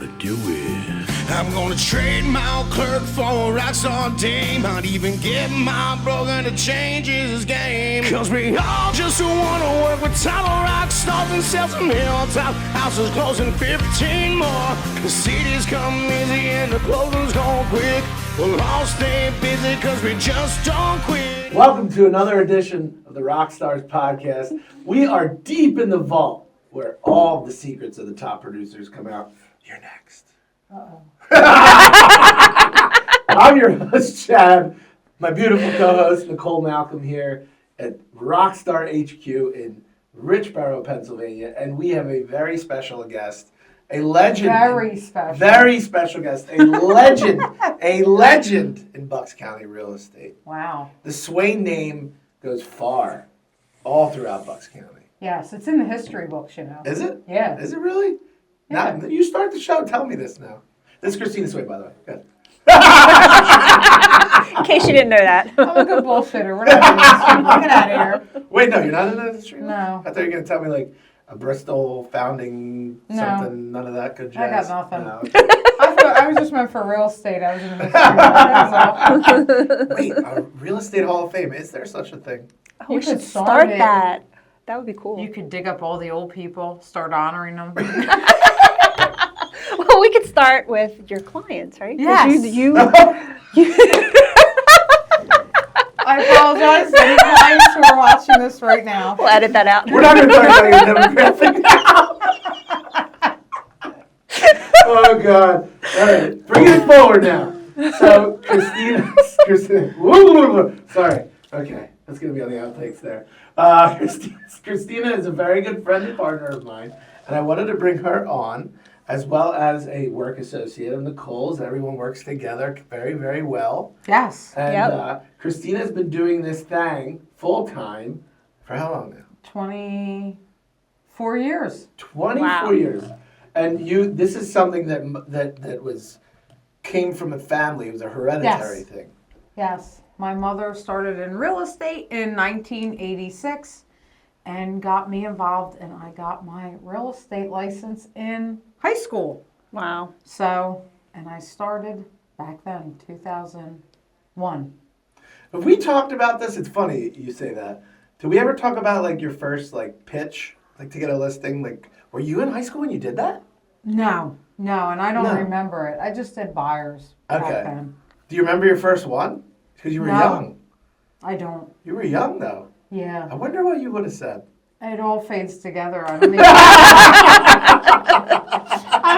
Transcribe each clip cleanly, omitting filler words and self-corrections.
gonna do it. I'm gonna trade my old clerk for a Rockstar dame. Might even get my broker to change his game. Cause we all just wanna work with top rock stars and sell some hilltop houses closing 15 more. The cities come easy and the closings go quick. We'll all stay busy cause we just don't quit. Welcome to another edition of the Rockstars podcast. We are deep in the vault where all the secrets of the top producers come out. You're next. Uh-oh. I'm your host, Chad. My beautiful co-host, Nicole Malcolm, here at Rockstar HQ in Richboro, Pennsylvania. And we have a very special guest, a legend. Very special guest, a legend, a legend in Bucks County real estate. Wow. The Swain name goes far, all throughout Bucks County. Yes, it's in the history books, you know. Is it? Yeah. Is it really? Yeah. Now, you start the show. Tell me this now. This is Christina Swain, by the way. Good. In case you didn't know that. I'm a good bullshitter. We're not in the industry. Get out of here. Wait, no, you're not in the industry? No. I thought you were going to tell me, like, a Bristol founding something, none of that good jazz. I got nothing. No. I thought I was just meant for real estate. I was in the history. Wait, a real estate hall of fame. Is there such a thing? Oh, we should start start it. that. That would be cool. You could dig up all the old people, start honoring them. Well, we could start with your clients, right? 'Cause Yes. You I apologize to any clients who are watching this right now. We'll edit that out. We're not going to talk about your demographic now. Oh, God. All right. Bring it forward now. So, Christina. Sorry. Okay. That's going to be on the outtakes there. Christina is a very good friend and partner of mine, and I wanted to bring her on, as well as a work associate of Nicole's. Everyone works together very, very well. Yes. And Christina has been doing this thing full-time for how long now? 24 years. 24 years. And this is something that came from a family. It was a hereditary thing. Yes. My mother started in real estate in 1986 and got me involved, and I got my real estate license in high school. Wow. So, and I started back then, 2001. Have we talked about this? It's funny you say that. Did we ever talk about, like, your first, like, pitch, like, to get a listing? Like, were you in high school when you did that? No, and I don't remember it. I just did buyers back then. Do you remember your first one? Because you were young. I don't. You were young, though. Yeah. I wonder what you would have said. It all fades together. I don't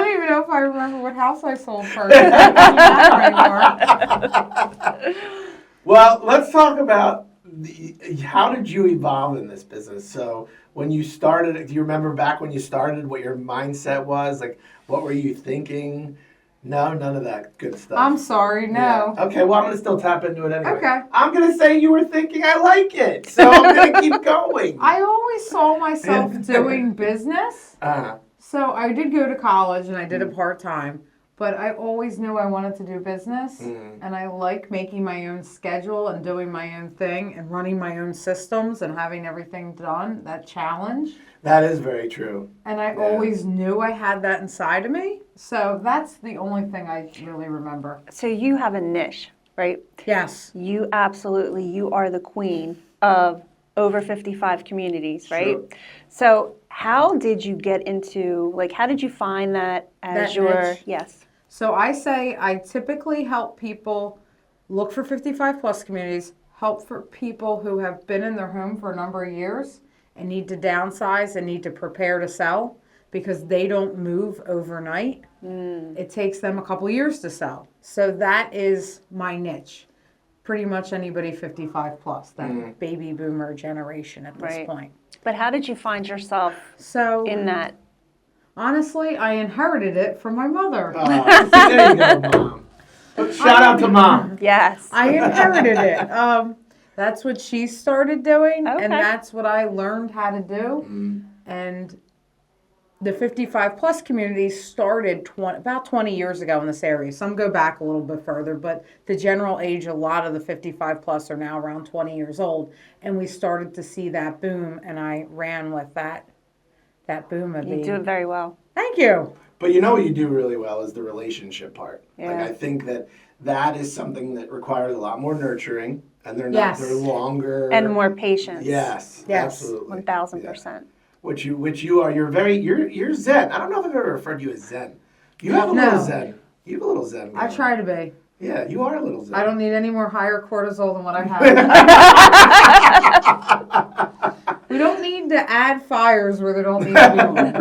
even know if I remember what house I sold first. It doesn't matter anymore. Well, let's talk about how did you evolve in this business? So when you started, do you remember back when you started what your mindset was? Like, what were you thinking? No, none of that good stuff. I'm sorry, no. Yeah. Okay, well, I'm going to still tap into it anyway. Okay. I'm going to say you were thinking I like it, so I'm going to keep going. I always saw myself doing business. Uh-huh. So I did go to college and I did it part-time, but I always knew I wanted to do business, and I like making my own schedule and doing my own thing and running my own systems and having everything done, that challenge. That is very true. And I always knew I had that inside of me, so that's the only thing I really remember. So you have a niche, right? Yes. You are the queen of over 55 communities, right? Sure. So how did you get into, like, how did you find that as niche? Yes. So I say I typically help people look for 55 plus communities, help for people who have been in their home for a number of years and need to downsize and need to prepare to sell because they don't move overnight. It takes them a couple years to sell. So that is my niche. Pretty much anybody 55 plus, that baby boomer generation at this point. But how did you find yourself in that? Honestly, I inherited it from my mother. There you go, Mom. Shout out to Mom. Yes. I inherited it. That's what she started doing, Okay. and that's what I learned how to do. And the 55 plus community started about 20 years ago in this area. Some go back a little bit further, but the general age, a lot of the 55 plus are now around 20 years old. And we started to see that boom, and I ran with that boom of You do it very well. Thank you. But you know what you do really well is the relationship part. Yeah. Like I think that is something that requires a lot more nurturing, and they're Yes. they're longer And more patience. Yes, Yes. absolutely. 1000%. Which you are. You're Zen. I don't know if I've ever referred to you as Zen. You have a little Zen. You have a little Zen. I going. try to be. Yeah, you are a little Zen. I don't need any more higher cortisol than what I have. We don't need to add fires where there don't need to be one.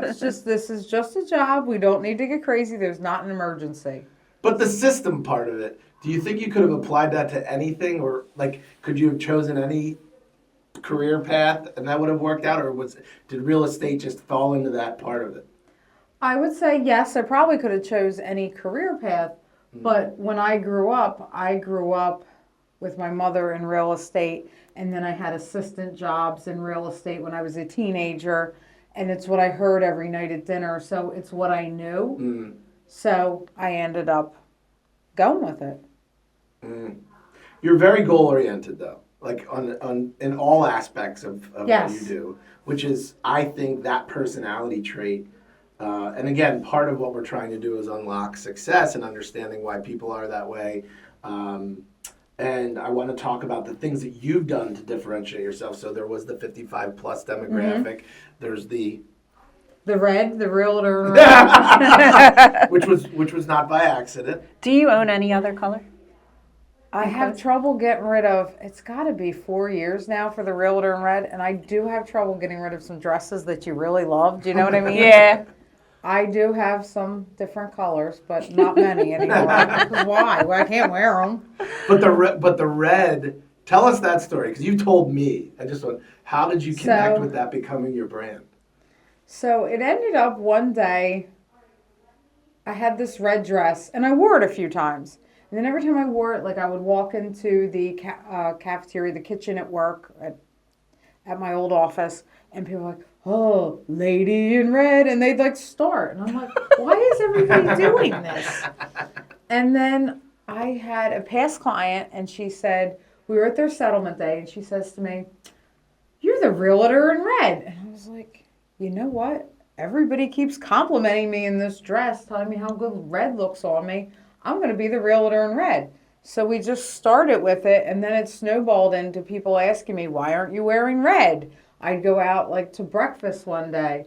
This is just a job. We don't need to get crazy. There's not an emergency. But the system part of it, do you think you could have applied that to anything, or like could you have chosen any career path and that would have worked out, or did real estate just fall into that part of it? I would say yes. I probably could have chose any career path, but when I grew up with my mother in real estate, and then I had assistant jobs in real estate when I was a teenager, and it's what I heard every night at dinner, so it's what I knew. So I ended up going with it. You're very goal oriented though, like on in all aspects of Yes. what you do, which is I think that personality trait. And again, part of what we're trying to do is unlock success and understanding why people are that way. And I want to talk about the things that you've done to differentiate yourself. So there was the 55 plus demographic. There's the The realtor. which was not by accident. Do you own any other color? I have trouble getting rid of, it's got to be 4 years now for the realtor in red, and I do have trouble getting rid of some dresses that you really love. Do you know what I mean? Yeah. I do have some different colors, but not many anymore. 'Cause why? Well, I can't wear them. But the red. Tell us that story because you told me. I just want. How did you connect with that becoming your brand? So it ended up one day, I had this red dress, and I wore it a few times. And then every time I wore it, like I would walk into the cafeteria, the kitchen at work, at my old office, and people were like, oh, lady in red, and they'd like start. And I'm like, why is everybody doing this? And then I had a past client, and she said, we were at their settlement day, and she says to me, you're the realtor in red. And I was like, you know what? Everybody keeps complimenting me in this dress, telling me how good red looks on me. I'm going to be the realtor in red. So we just started with it, and then it snowballed into people asking me, why aren't you wearing red? I'd go out like to breakfast one day,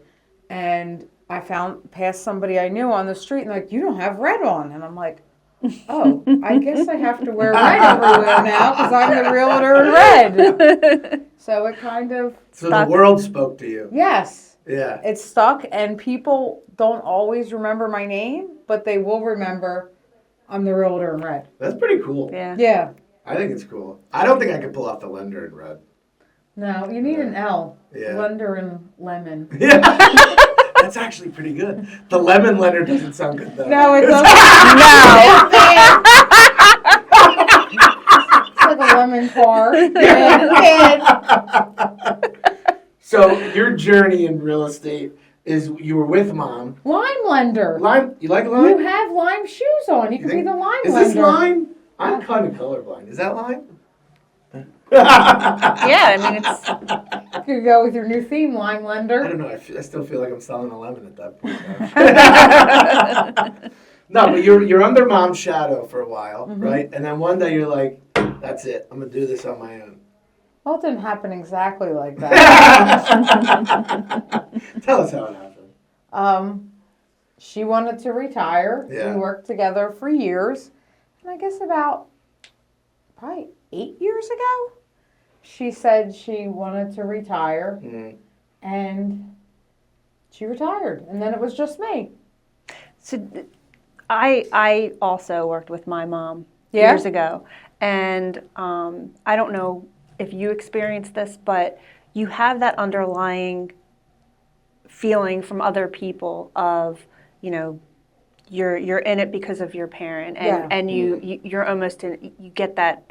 and I passed somebody I knew on the street, and like, you don't have red on. And I'm like, oh, I guess I have to wear red everywhere now because I'm the realtor in red. So it kind of So the world spoke to you. Yes. Yeah. It stuck, and people don't always remember my name, but they will remember I'm the realtor in red. That's pretty cool. Yeah. Yeah. I think it's cool. I don't think I could pull off the lender in red. No, you need an L. Yeah. Lender and lemon. Yeah. That's actually pretty good. The lemon lender doesn't sound good though. No, it doesn't. It's like a lemon bar. So your journey in real estate is you were with mom. Lime lender. Lime? You like You lime? have lime shoes on. You can be the lime Is lender. this lime? I'm kind of colorblind. Is that lime? Yeah, I mean, it's You could go with your new theme, lime I lender. don't know. I still feel like I'm selling a lemon at that point. No, but you're under mom's shadow for a while, right? And then one day you're like, that's it. I'm going to do this on my own. Well, it didn't happen exactly like that. Tell us how it happened. She wanted to retire. Yeah. We worked together for years. And I guess about probably 8 years ago, she said she wanted to retire. And she retired. And then it was just me. So I also worked with my mom Yeah? years ago, and I don't know if you experienced this, but you have that underlying feeling from other people of, you know, you're in it because of your parent, and you're almost you get that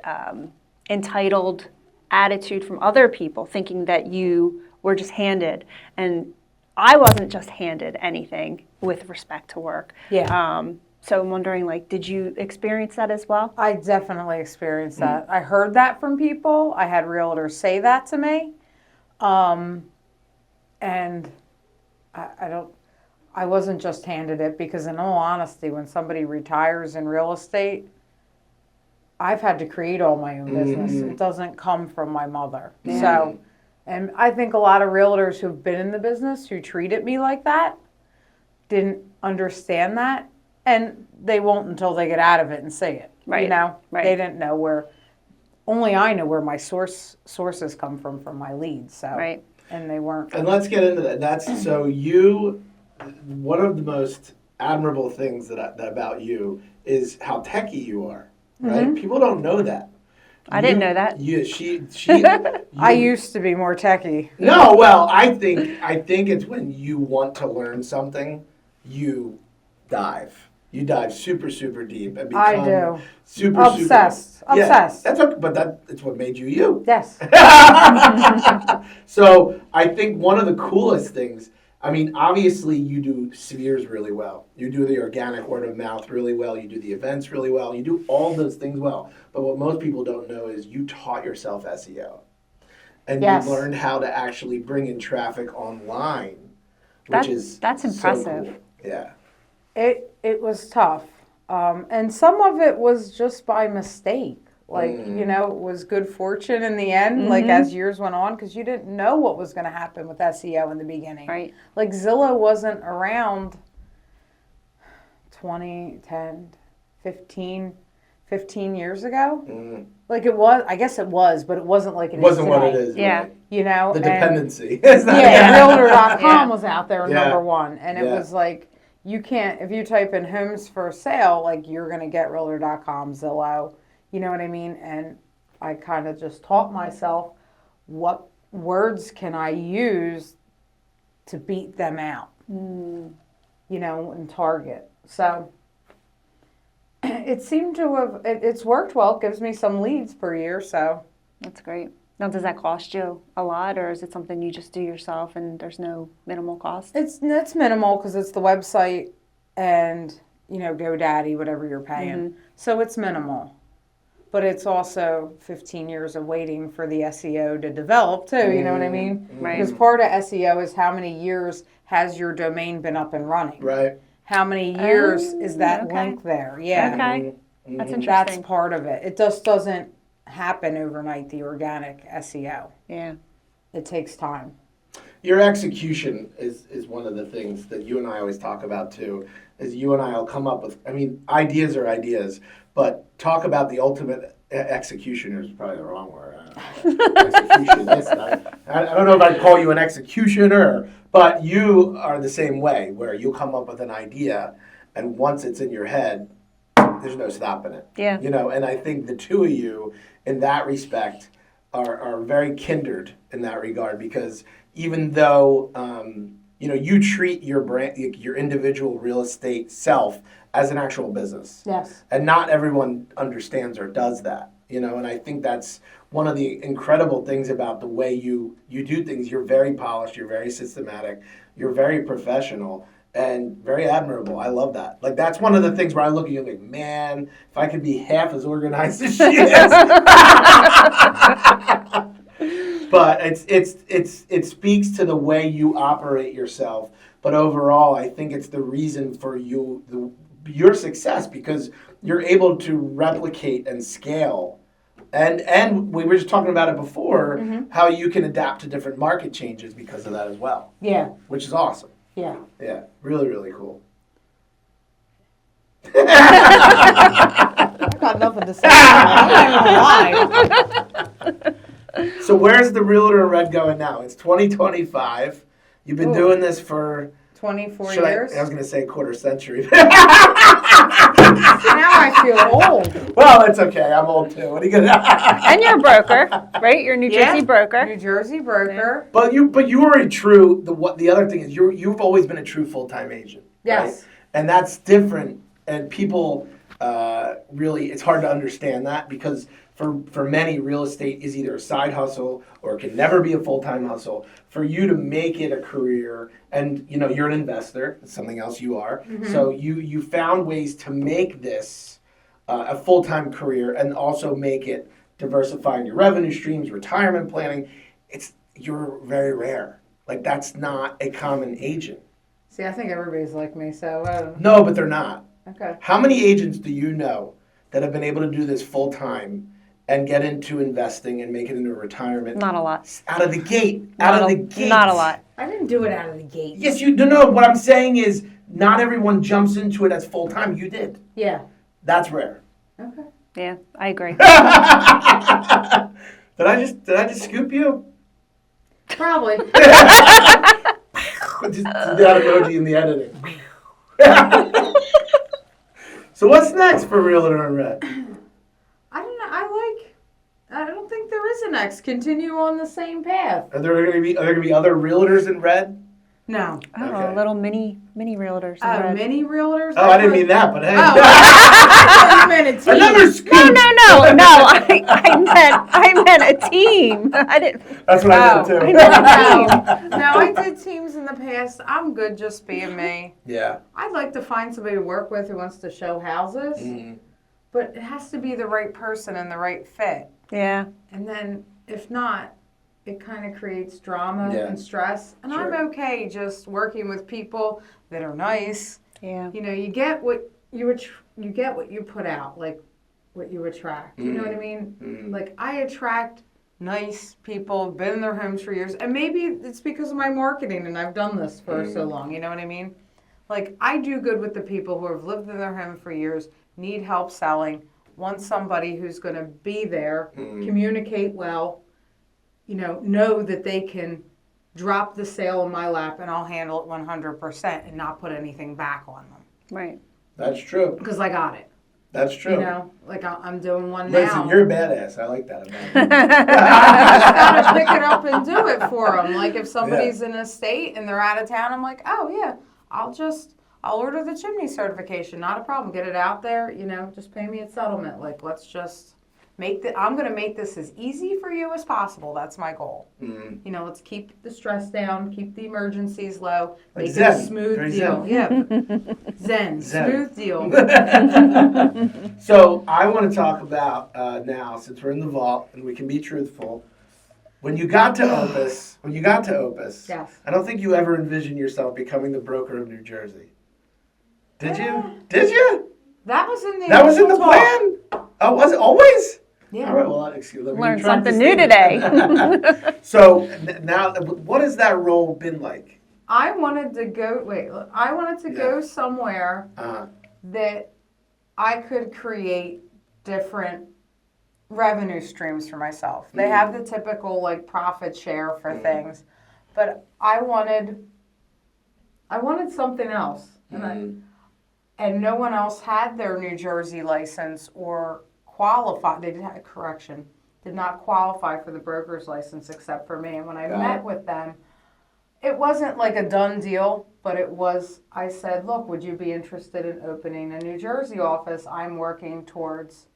entitled attitude from other people, thinking that you were just handed, and I wasn't just handed anything with respect to work. Yeah. So I'm wondering, like, did you experience that as well? I definitely experienced that. I heard that from people. I had realtors say that to me. And I wasn't just handed it because, in all honesty, when somebody retires in real estate, I've had to create all my own business. It doesn't come from my mother. So, and I think a lot of realtors who've been in the business who treated me like that didn't understand that, and they won't until they get out of it and see it. Right. You know, Right. They didn't know where. Only I know where my sources come from my leads. So, Right. and they weren't. And let's get into that. That's so you. One of the most admirable things that about you is how techie you are. Right? People don't know that. I didn't know that. She. I used to be more techie. No, well, I think it's when you want to learn something, you dive. You dive super, super deep and become I do. super Obsessed. super. Yeah, Obsessed. that's okay, but it's what made you you. Yes. So I think one of the coolest things, I mean, obviously you do spheres really well. You do the organic word of mouth really well. You do the events really well. You do all those things well. But what most people don't know is you taught yourself SEO. And Yes. you learned how to actually bring in traffic online, That's so impressive. cool. Yeah. It was tough. And some of it was just by mistake. Like, you know, it was good fortune in the end, like as years went on, because you didn't know what was going to happen with SEO in the beginning. Right. Like Zillow wasn't around 10, 15 years ago. Like it was, I guess it was, but it wasn't like it Wasn't is what today. it is. Yeah. Right? You know? The and- dependency. It's not- Yeah, Realtor.com Yeah. was out there Yeah. number one. And it Yeah. was like, you can't, if you type in homes for sale, like you're going to get Realtor.com, Zillow, you know what I mean? And I kind of just taught myself what words can I use to beat them out, you know, and target. So it seemed to have, it's worked well. It gives me some leads per year, so. That's great. Now, does that cost you a lot, or is it something you just do yourself and there's no minimal cost? It's minimal because it's the website and, you know, GoDaddy, whatever you're paying. So it's minimal. But it's also 15 years of waiting for the SEO to develop, too. You know what I mean? Right. Because part of SEO is how many years has your domain been up and running? Right. How many years is that okay. link there? Yeah. Okay. That's interesting. That's part of it. It just doesn't happen overnight, the organic SEO. Yeah. It takes time. Your execution is one of the things that you and I always talk about too, is you and I will come up with, I mean, ideas are ideas, but talk about the ultimate execution is probably the wrong word. Execution, I don't know if I'd call you an executioner, but you are the same way, where you'll come up with an idea, and once it's in your head, there's no stopping it. Yeah. You know, and I think the two of you, in that respect, are very kindred in that regard, because even though you know, you treat your brand, your individual real estate self as an actual business. Yes. And not everyone understands or does that, you know, and I think that's one of the incredible things about the way you do things. You're very polished, you're very systematic, you're very professional, and very admirable. I love that. Like, that's one of the things where I look at you and think, man, if I could be half as organized as she is. But it speaks to the way you operate yourself. But overall, I think it's the reason for your success, because you're able to replicate and scale. And we were just talking about it before, how you can adapt to different market changes because of that as well. Yeah. Which is awesome. Yeah. Yeah, really, really cool. I've got nothing to say. I'm not even lying. So where's the Realtor in Red going now? It's 2025. You've been doing this for 24 should years. I was going to say a quarter century. Now I feel old. Well, it's okay. I'm old too. What are you going to And you're a broker, right? You're a New Jersey broker. New Jersey broker. But you are a true, the other thing is you've always been a true full-time agent. Yes. Right? And that's different, and people really, it's hard to understand that, because for many, real estate is either a side hustle or it can never be a full-time hustle. For you to make it a career, and you know, you're an investor, it's something else you are, so you found ways to make this a full-time career and also make it diversifying your revenue streams, retirement planning. You're very rare. Like, that's not a common agent. See, I think everybody's like me, so I don't know. No, but they're not. Okay. How many agents do you know that have been able to do this full time and get into investing and make it into retirement? Not a lot. Out of the gate. Out of the gate. Not a lot. I didn't do it out of the gate. Yes, you do. No, what I'm saying is not everyone jumps into it as full time. You did. Yeah. That's rare. Okay. Yeah, I agree. Did I just scoop you? Probably. Just that emoji in the editing. So what's next for Realtor and Red? I don't know. I don't think there is a next. Continue on the same path. Are there going to be other Realtors in Red? No. Oh, Okay. little mini realtors. in Oh, red. mini realtors? Oh, I didn't mean that, but hey. Oh, I thought you meant a team. Another scoop. No. I meant a team. I didn't. That's what I meant too. No, I did teams in the past. I'm good just being me. Yeah. I'd like to find somebody to work with who wants to show houses, but it has to be the right person and the right fit. Yeah. And then if not, it kind of creates drama Yeah. and stress. And Sure. I'm okay just working with people that are nice. Yeah. You know, you get what you get what you put out, like what you attract. You know what I mean? Like I attract nice people, who've been in their homes for years, and maybe it's because of my marketing and I've done this for so long. You know what I mean? Like I do good with the people who have lived in their home for years, need help selling, want somebody who's going to be there, communicate well. You know that they can drop the sale in my lap and I'll handle it 100% and not put anything back on them. Right. That's true. Because I got it. That's true. You know, like I'm doing one now. Listen, you're a badass. I like that about you. I just gotta pick it up and do it for them. Like if somebody's in a state and they're out of town, I'm like, oh yeah, I'll order the chimney certification. Not a problem. Get it out there. You know, just pay me at settlement. Like let's just I'm gonna make this as easy for you as possible. That's my goal. You know, let's keep the stress down, keep the emergencies low, Like make Zen. it a smooth Very deal. Zen. Yeah, Zen, smooth deal. So I want to talk about now, since we're in the vault and we can be truthful. When you got to Opus, Yes. I don't think you ever envisioned yourself becoming the broker of New Jersey. Did you? Did you? That was in the. That was in the initial talk. plan. Oh, was it always? Yeah. All right. Well, excuse me. Learned something new today. So now, what has that role been like? I wanted to go. I wanted to go somewhere that I could create different revenue streams for myself. They have the typical like profit share for things, but I wanted something else, and no one else had their New Jersey license or qualified. They did not qualify for the broker's license except for me. And when I met with them, it wasn't like a done deal, but it was, I said, look, would you be interested in opening a New Jersey office? I'm working towards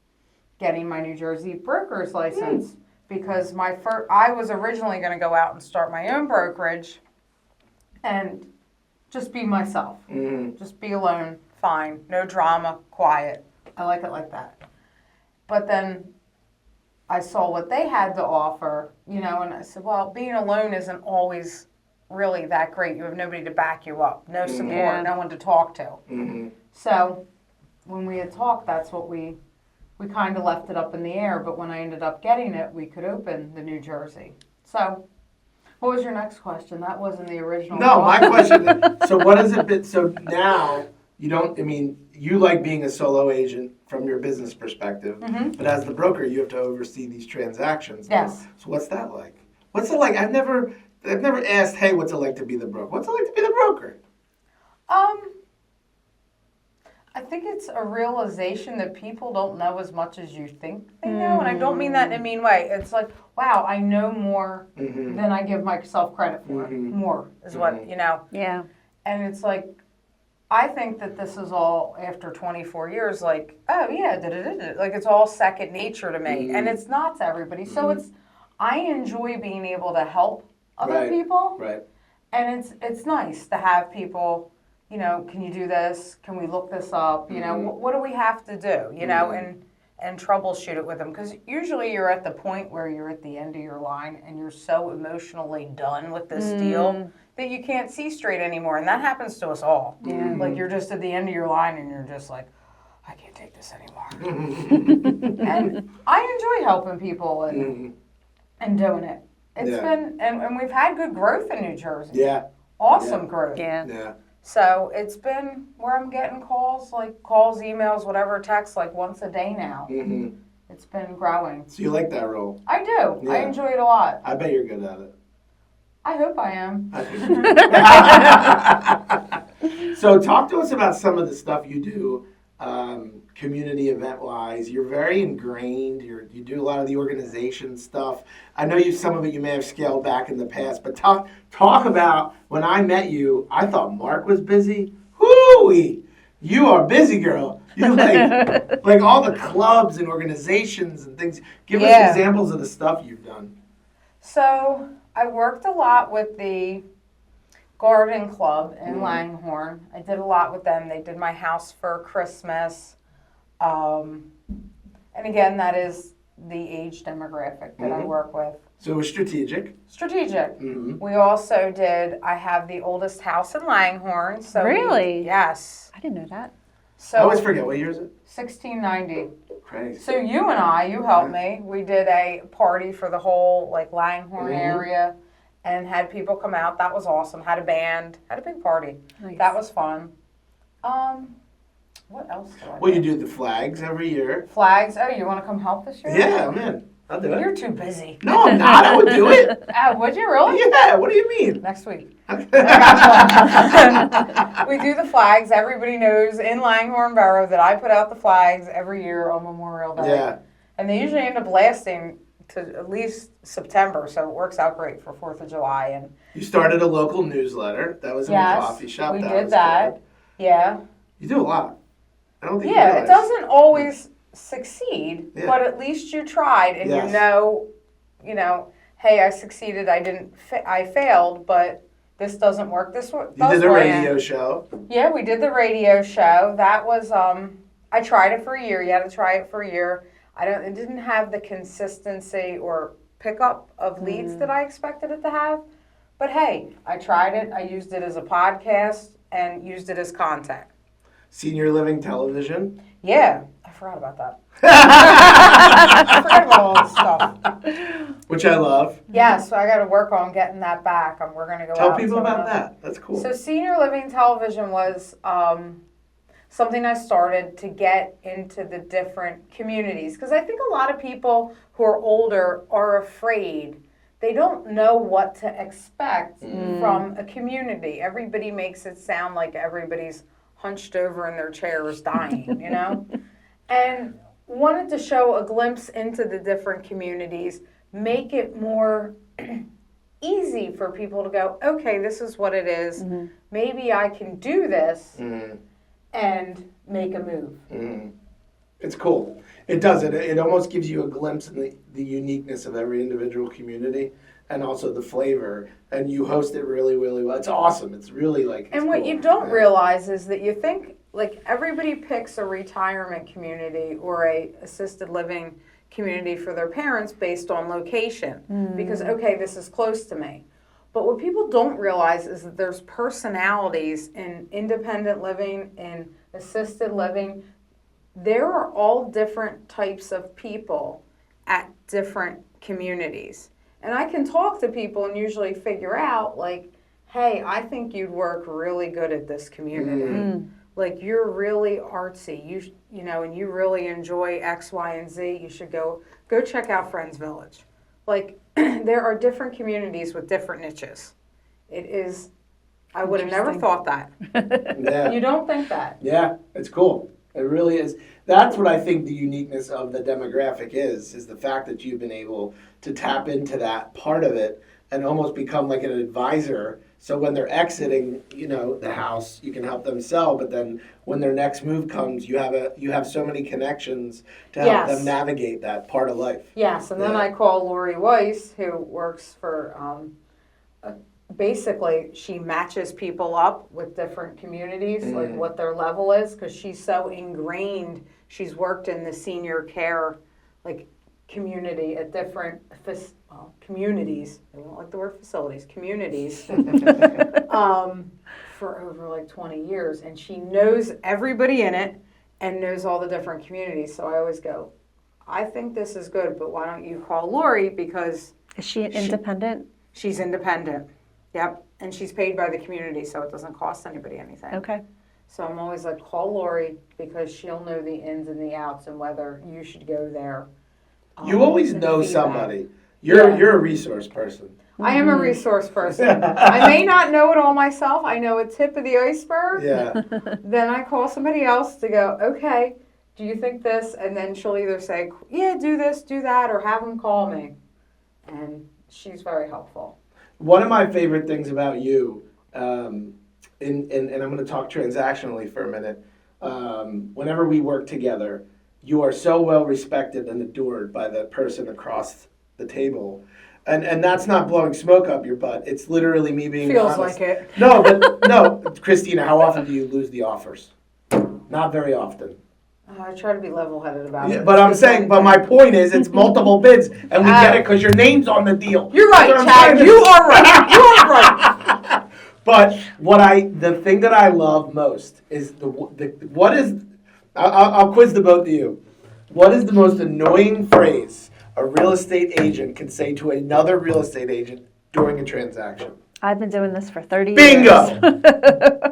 getting my New Jersey broker's license because I was originally going to go out and start my own brokerage and just be myself. Just be alone, fine, no drama, quiet. I like it like that. But then I saw what they had to offer, you know, and I said, well, being alone isn't always really that great. You have nobody to back you up, no support, no one to talk to. So when we had talked, that's what we kind of left it up in the air. But when I ended up getting it, we could open the New Jersey. So what was your next question? That wasn't the original. No, my question is, so what has it been? So now you like being a solo agent from your business perspective, but as the broker, you have to oversee these transactions. Yes. So what's that like? What's it like? I've never asked, hey, what's it like to be the broker? What's it like to be the broker? I think it's a realization that people don't know as much as you think they know, and I don't mean that in a mean way. It's like, wow, I know more than I give myself credit for. More is what, you know. Yeah. And it's like, I think that this is all after 24 years, like, oh yeah, like it's all second nature to me, and it's not to everybody. So I enjoy being able to help other people, and it's nice to have people. You know, can you do this? Can we look this up? You know, what do we have to do? You know, and troubleshoot it with them. Because usually you're at the point where you're at the end of your line and you're so emotionally done with this deal that you can't see straight anymore, and that happens to us all. Yeah. Like you're just at the end of your line and you're just like, I can't take this anymore. And I enjoy helping people and doing it. It's been, and we've had good growth in New Jersey. Yeah. Awesome growth. Yeah. Yeah. So it's been where I'm getting calls, emails, whatever, texts, like once a day now. Mm-hmm. It's been growing. So you like that role? I do. Yeah. I enjoy it a lot. I bet you're good at it. I hope I am. So talk to us about some of the stuff you do, community event-wise. You're very ingrained. You do a lot of the organization stuff. I know some of it you may have scaled back in the past, but talk about when I met you, I thought Mark was busy. Whoo-wee! You are busy, girl. You like all the clubs and organizations and things. Give us examples of the stuff you've done. So I worked a lot with the Garden Club in Langhorne. I did a lot with them. They did my house for Christmas. And again, that is the age demographic that I work with. So it was strategic. Strategic. Mm-hmm. We also I have the oldest house in Langhorne. So Really? Yes. I didn't know that. So I always forget, what year is it? 1690. Crazy. So you helped me. We did a party for the whole Langhorne area and had people come out. That was awesome. Had a band. Had a big party. Nice. That was fun. What else do I do? Well, you do the flags every year. Flags. Oh, you want to come help this year? Yeah, man. I'll do it. You're too busy. No, I'm not. I would do it. Would you really? Yeah, what do you mean? Next week. We do the flags. Everybody knows in Langhorne Borough that I put out the flags every year on Memorial Day. Yeah. And they usually end up lasting to at least September, so it works out great for 4th of July. And You started a local newsletter. That was in the coffee shop. We That did was that. good. Yeah. You do a lot. I don't think you Yeah, realize. it doesn't always succeed, Yeah. but at least you tried and Yes. you know, hey, I succeeded, I failed, but this doesn't work. This does You did the work. radio show. Yeah, we did the radio show. That was I tried it for a year. You had to try it for a year. It didn't have the consistency or pickup of leads that I expected it to have. But hey, I tried it. I used it as a podcast and used it as content. Senior Living Television. Yeah, I forgot about that. I forgot about all this stuff. Which I love. Yeah, so I got to work on getting that back. We're going to go Tell out people to about another- that. That's cool. So Senior Living Television was something I started to get into the different communities. Because I think a lot of people who are older are afraid. They don't know what to expect from a community. Everybody makes it sound like everybody's hunched over in their chairs dying, you know? And wanted to show a glimpse into the different communities, make it more easy for people to go, okay, this is what it is. Maybe I can do this and make a move. It's cool. It does. It almost gives you a glimpse in the uniqueness of every individual community and also the flavor. And you host it really, really well. It's awesome. It's really it's And what cool. you don't realize is that you think, everybody picks a retirement community or a assisted living community for their parents based on location. Because, okay, this is close to me. But what people don't realize is that there's personalities in independent living and assisted living. There are all different types of people at different communities. And I can talk to people and usually figure out, hey, I think you'd work really good at this community. You're really artsy, you know, and you really enjoy X, Y, and Z. You should go check out Friends Village. There are different communities with different niches. It is, I would have never thought that. Yeah. You don't think that. Yeah, it's cool. It really is. That's what I think the uniqueness of the demographic is the fact that you've been able to tap into that part of it and almost become like an advisor. So when they're exiting, the house, you can help them sell. But then when their next move comes, you have so many connections to help them navigate that part of life. Yes, and then I call Lori Weiss, who works for, basically she matches people up with different communities, what their level is, because she's so ingrained. She's worked in the senior care, community at different communities. I don't like the word facilities. Communities. for over like 20 years, and she knows everybody in it and knows all the different communities. So I always go, I think this is good, but why don't you call Lori, because Is she independent? she's independent. Yep, and she's paid by the community, so it doesn't cost anybody anything. Okay. So I'm always like, call Lori, because she'll know the ins and the outs and whether you should go there. You always and know feedback. somebody. You're a resource person. I am a resource person. I may not know it all myself. I know a tip of the iceberg. Yeah. Then I call somebody else to go, okay, do you think this? And then she'll either say, yeah, do this, do that, or have them call me. And she's very helpful. One of my favorite things about you, and I'm going to talk transactionally for a minute, whenever we work together, you are so well respected and adored by the person across the table. And that's not blowing smoke up your butt. It's literally me being Feels honest. like it. No, Christina, how often do you lose the offers? Not very often. I try to be level-headed about Yeah, it. but I'm saying, but my point is, it's multiple bids, and we get it because your name's on the deal. You're right, That's what I'm Chad. trying to- You are right. You are right. But the thing that I love most is I'll quiz the both of you. What is the most annoying phrase a real estate agent can say to another real estate agent during a transaction? I've been doing this for 30 Bingo! years.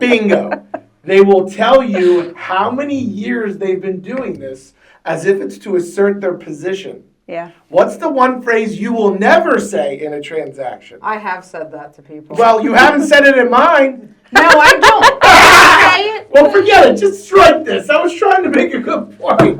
Bingo! They will tell you how many years they've been doing this as if it's to assert their position. Yeah. What's the one phrase you will never say in a transaction? I have said that to people. Well, you haven't said it in mine. No, I don't. I say it. Well, forget it. Just strike this. I was trying to make a good point.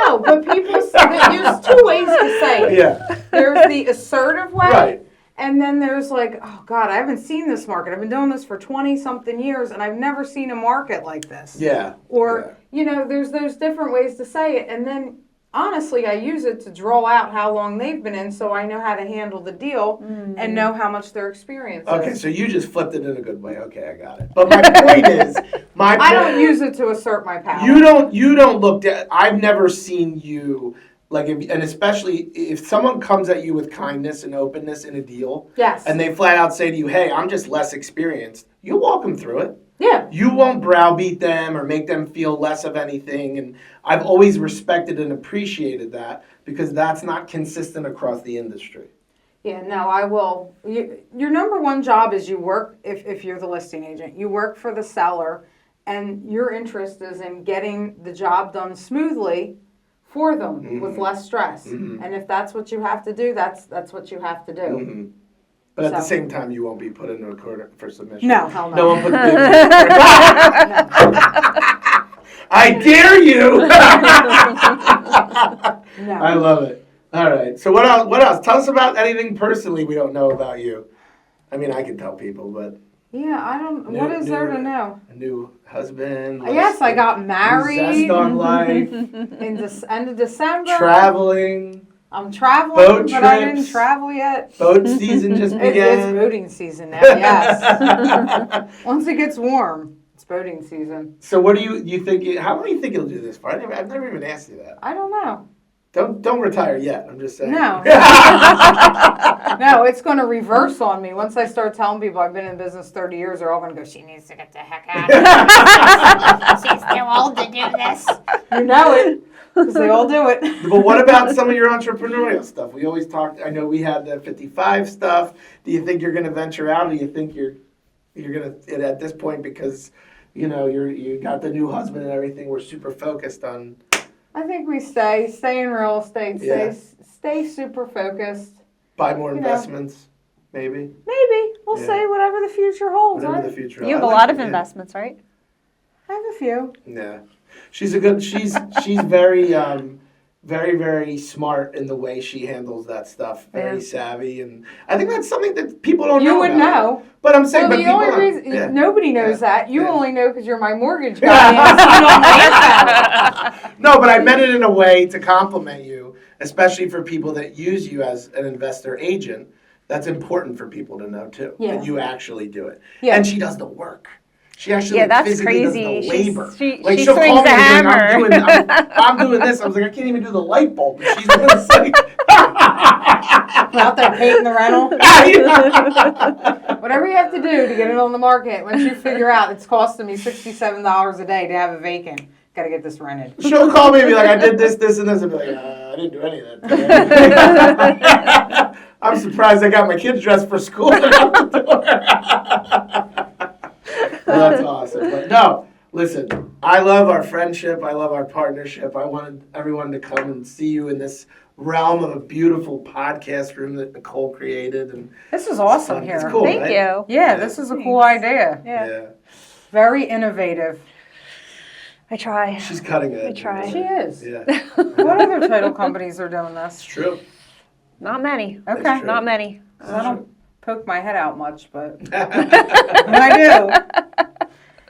No, but people say there's two ways to say it. Yeah. There's the assertive way, Right. and then there's like, oh God, I haven't seen this market. I've been doing this for 20-something years, and I've never seen a market like this. Yeah. Or, you know, there's those different ways to say it, and then honestly, I use it to draw out how long they've been in, so I know how to handle the deal and know how much their experience is. Okay, so you just flipped it in a good way. Okay, I got it. But my point is, I don't use it to assert my power. You don't look at. I've never seen you like, and especially if someone comes at you with kindness and openness in a deal, Yes. and they flat out say to you, "Hey, I'm just less experienced." You walk them through it. Yeah. You won't browbeat them or make them feel less of anything. And I've always respected and appreciated that because that's not consistent across the industry. Yeah, no, I will. Your number one job is you work, if you're the listing agent, you work for the seller, and your interest is in getting the job done smoothly for them with less stress. And if that's what you have to do, that's what you have to do. But at the So- same time, you won't be put into a court for submission. No, hell no. No one puts baby. I dare you. No. I love it. All right. So what else? What else? Tell us about anything personally we don't know about you. I mean, I can tell people, but Yeah, I don't. What is there to know? a new husband. Yes, I got Zest married on life. in end of December. Traveling. I'm traveling, Boat but I didn't trips. travel yet. Boat season just It's began. boating season now. Yes. Once it gets warm, it's boating season. So what do you think? How long do you think you'll do this for? I've never even asked you that. I don't know. Don't retire yet. I'm just saying. No. No, it's going to reverse on me. Once I start telling people I've been in business 30 years, they're all going to go, she needs to get the heck out of here. She's too old to do this. You know it, because they all do it. But what about some of your entrepreneurial stuff? We always talked. I know we had the 55 stuff. Do you think you're going to venture out, or do you think you're going to at this point because you got the new husband and everything? We're super focused on. I think we stay in real estate, Yeah. stay super focused. Buy more You investments, maybe. Maybe we'll Yeah. say whatever the future holds. Whatever the Right? future. You have I a like lot of it, yeah. investments, right? I have a few. Yeah, she's very very, very smart in the way she handles that stuff. Very Yeah. savvy, and I think that's something that people don't know. You would about her. know. But I'm saying, Well, but the people only don't. reason Yeah. nobody knows Yeah. that. You Yeah. only know because you're my mortgage guy. And it's on my account. No, but I meant it in a way to compliment you, especially for people that use you as an investor agent. That's important for people to know too. Yeah. That you actually do it. Yeah. And she does the work. She actually Yeah, like, that's physically crazy. does the labor. She she'll swings call me a and be hammer. like, I'm doing this. I was like, I can't even do the light bulb. And she's doing this like, Out there painting the rental. yeah. Whatever you have to do to get it on the market. Once you figure out it's costing me $67 a day to have it vacant, got to get this rented. She'll call me and be like, I did this, and this. And be like, I didn't do any of that today. I'm surprised I got my kids dressed for school and out the door. That's awesome. But no, listen, I love our friendship. I love our partnership. I wanted everyone to come and see you in this realm of a beautiful podcast room that Nicole created. And This is awesome here. It's cool, Thank right? you. Yeah, this is a cool idea. Yeah. Very innovative. I try. She's cutting edge. I try. She is. Yeah. What other title companies are doing It's this? true. Not many. Okay. That's true. Not many. 'Cause I don't poke my head out much, but I do.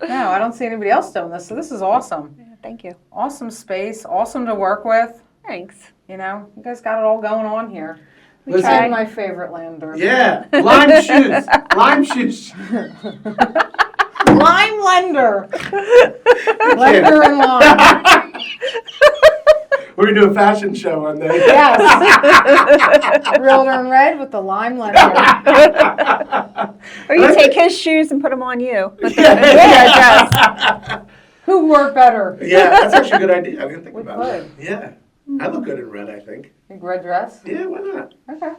No, I don't see anybody else doing this, so this is awesome. Yeah, thank you. Awesome space, awesome to work with. Thanks. You know, you guys got it all going on here. Listen, try. And my favorite lender. yeah. Lime shoes. Lime shoes. Lime lender. Lender and lime. We're going to do a fashion show one day. Yes. Realtor in red with the lime lender. Or you take his shoes and put them on you. With the Yeah. Who wore better? Yeah, that's actually a good idea. I didn't think We about it. could. Yeah. I look good in red, I think. Big red dress? Yeah, why not? Okay.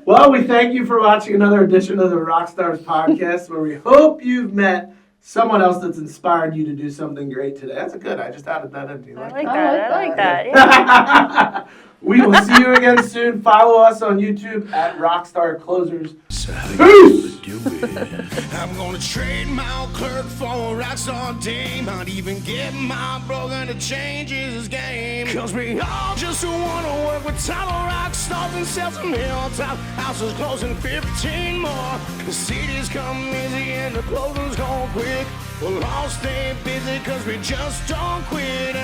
Well, we thank you for watching another edition of the Rockstars podcast, where we hope you've met someone else that's inspired you to do something great today. That's good. I just added that in. Do you I like like that? that. I like that. Yeah. We will see you again soon. Follow us on YouTube at Rockstar Closers. Peace! I'm gonna trade my clerk for a rockstar dame. I'd even get my broker to change his game. Cause we all just wanna work with top rock stars and sell some hilltop houses closing 15 more. The cities come easy and the closings go quick. We'll all stay busy cause we just don't quit.